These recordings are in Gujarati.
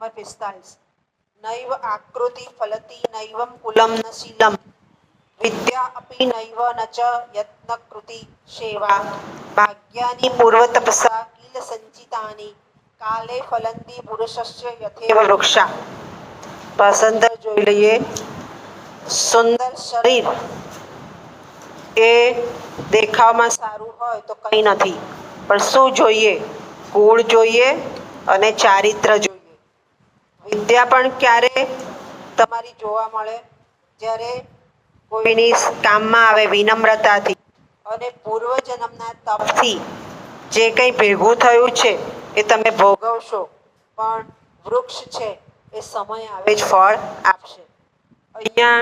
નંબર 45 નૈવ આકૃતિ ફલતી નૈવમ કુલમ ન શીલમ વિદ્યા અપી નૈવ ન ચ યત્ન કૃતિ સેવા ભાગ્યાની પૂર્વ તપસા કિલ સંચિતાની કાલે ફલંતી પુરુષસ્ય યથેવ વૃક્ષા. પાસંદર જોઈ લઈએ. સુંદર શરીર એ દેખાવમાં સારું હોય તો કંઈ નથી, પણ શું જોઈએ? ગુણ જોઈએ અને ચારિત્ર જોઈએ. વિદ્યા પણ ક્યારે તમારી જોવા મળે? જ્યારે કોઈની કામમાં આવે વિનમ્રતાથી અને પૂર્વજન્મના તપથી જે કંઈ ભેગું થયું છે એ તમે ભોગવશો, પણ વૃક્ષ છે એ સમય આવે જ ફળ આપશે. અહીંયા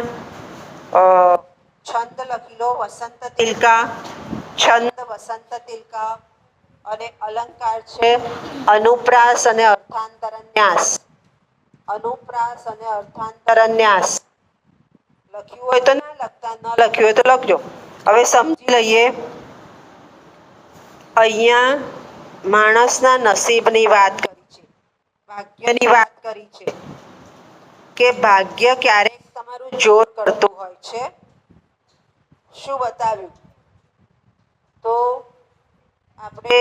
છંદ લખી લો. વસંત તિલકા, છંદ વસંત તિલકા અને અલંકાર છે અનુપ્રાસ અને અર્થાંતરન્યાસ. અનુપ્રાસ અને અર્થાંતરન્યાસ લખ્યું હોય તો ના લખતા, ન લખ્યું હોય તો લખજો. હવે સમજી લઈએ. અહીંયા માણસના નસીબની વાત કરી છે, ભાગ્યની વાત કરી છે કે ભાગ્ય ક્યારેક તમારું જોર કરતું હોય છે. શું બતાવ્યું? તો આપણે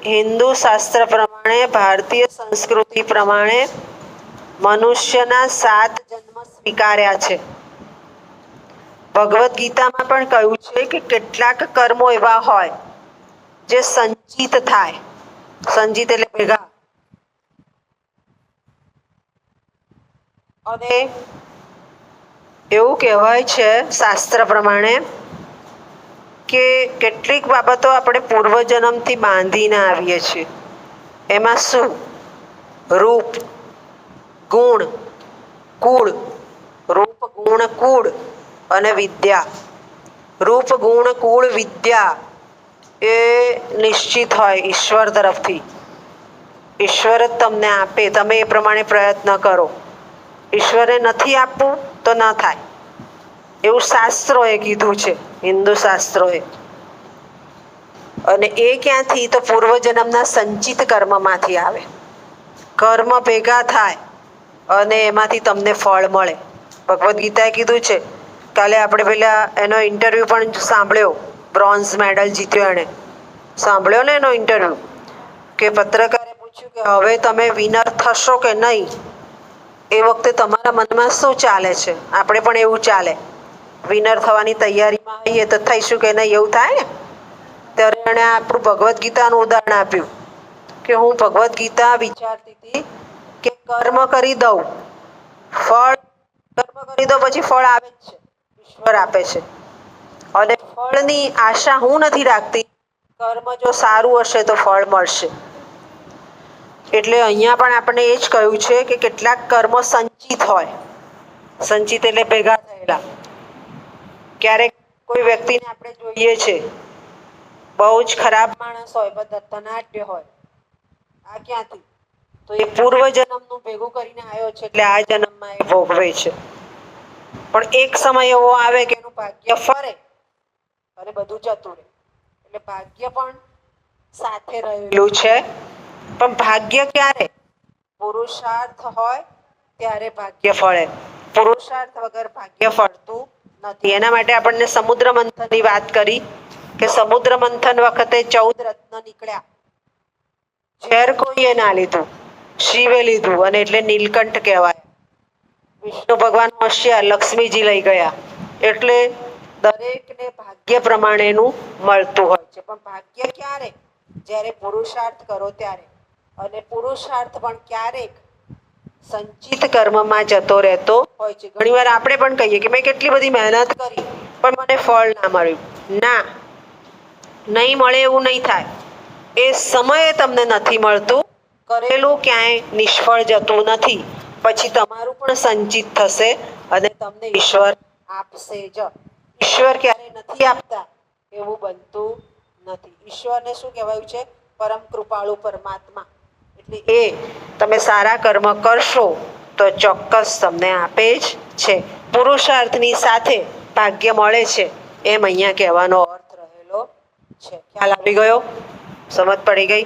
હિન્દુ શાસ્ત્ર પ્રમાણે, ભારતીય સંસ્કૃતિ પ્રમાણે મનુષ્યના 7 જન્મ સ્વીકાર્યા છે. ભગવદ્ ગીતામાં પણ કહ્યું છે કે કેટલાક કર્મો એવા હોય જે સંચિત થાય. સંચિત એટલે ભેગા. અને એવું કહેવાય છે શાસ્ત્ર પ્રમાણે કે કેટલીક બાબતો આપણે પૂર્વજન્મથી બાંધીને આવીએ છીએ. એમાં શું? રૂપ, ગુણ, કુળ. રૂપ, ગુણ, કુળ અને વિદ્યા. રૂપ, ગુણ, કુળ, વિદ્યા એ નિશ્ચિત હોય ઈશ્વર તરફથી. ઈશ્વર જ તમને આપે, તમે એ પ્રમાણે પ્રયત્ન કરો. ઈશ્વરે નથી આપવું તો ન થાય, એવું શાસ્ત્રોએ કીધું છે, હિન્દુ શાસ્ત્રોએ. અને એ ક્યાંથી? તો પૂર્વજન્મના સંચિત કર્મમાંથી આવે. કર્મ ભેગા થાય અને એમાંથી તમને ફળ મળે. ભગવદ્ ગીતાએ કીધું છે. કાલે આપણે પેલા એનો ઇન્ટરવ્યૂ પણ સાંભળ્યો. બ્રોન્ઝ મેડલ જીત્યો એણે. સાંભળ્યો ને એનો ઇન્ટરવ્યૂ? કે પત્રકારે પૂછ્યું કે હવે તમે વિનર થશો કે નહીં? એ વખતે તમારા મનમાં શું ચાલે છે? આપણે પણ એવું ચાલે, વિનર થવાની તૈયારીમાં હોઈએ તો થઈશું કે નહીં એવું થાય ને. ત્યારે એણે આપણું ભગવદ્ ગીતાનું ઉદાહરણ આપ્યું કે હું ભગવદ્ ગીતા વિચારતી હતી કે કર્મ કરી દઉં, ફળ કર્મ કરી દઉં પછી ફળ આવે જ છે, ઈશ્વર આપે છે. અને ફળની આશા હું નથી રાખતી. કર્મ જો સારું હશે તો ફળ મળશે. એટલે અહીંયા પણ આપણે એ જ કહ્યું છે કે કેટલાક કર્મો સંચિત હોય. સંચિત એટલે ભેગા થયેલા. ક્યારેક કોઈ વ્યક્તિને આપણે જોઈએ છે, બહુ જ ખરાબ માણસ હોય, બધા ધનાઢ્ય હોય. આ ક્યાંથી? તો એ પૂર્વજન્મનું ભેગું કરીને આવ્યો છે, એટલે આ જન્મમાં એ ભોગવે છે. પણ એક સમય એવો આવે કે એનું ભાગ્ય ફરે અને બધું જતું રહે. એટલે ભાગ્ય પણ સાથે રહેલું છે. પણ ભાગ્ય ક્યારે? પુરુષાર્થ હોય ત્યારે ભાગ્ય ફળે. પુરુષાર્થ વગર ભાગ્ય ફળતું નથી. એના માટે આપણને સમુદ્ર મંથનની વાત કરી કે સમુદ્ર મંથન વખતે 14 રત્ન નીકળ્યા. ઝેર કોઈએ ના લીધું, શિવે લીધું, અને એટલે નીલકંઠ કહેવાય. વિષ્ણુ ભગવાન હોશિયાર, લક્ષ્મીજી લઈ ગયા. એટલે દરેકને ભાગ્ય પ્રમાણેનું મળતું હોય છે. પણ ભાગ્ય ક્યારે? જ્યારે પુરુષાર્થ કરો ત્યારે. અને પુરુષાર્થ પણ ક્યારેક સંચિત કર્મમાં જતો રહેતો હોય છે. ઘણીવાર આપણે પણ કહીએ કે મેં કેટલી બધી મહેનત કરી પણ મને ફળ ના મળ્યું. ના, નહીં મળે એવું નહીં થાય. એ સમયે તમને નથી મળતું. કરેલું ક્યાંય નિષ્ફળ જતું નથી. પછી તમારું પણ સંચિત થશે અને તમને ઈશ્વર આપશે જ. ઈશ્વર ક્યારેય નથી આપતા એવું બનતું નથી. ઈશ્વરને શું કહેવાયું છે? પરમ કૃપાળુ પરમાત્મા. એટલે એ તમે સારા કર્મ કરશો તો ચોક્કસ તમને આપે જ છે. પુરુષાર્થની સાથે ભાગ્ય મળે છે, એમ અહીંયા કહેવાનો અર્થ રહેલો છે. ખ્યાલ આવી ગયો? સમજ પડી ગઈ?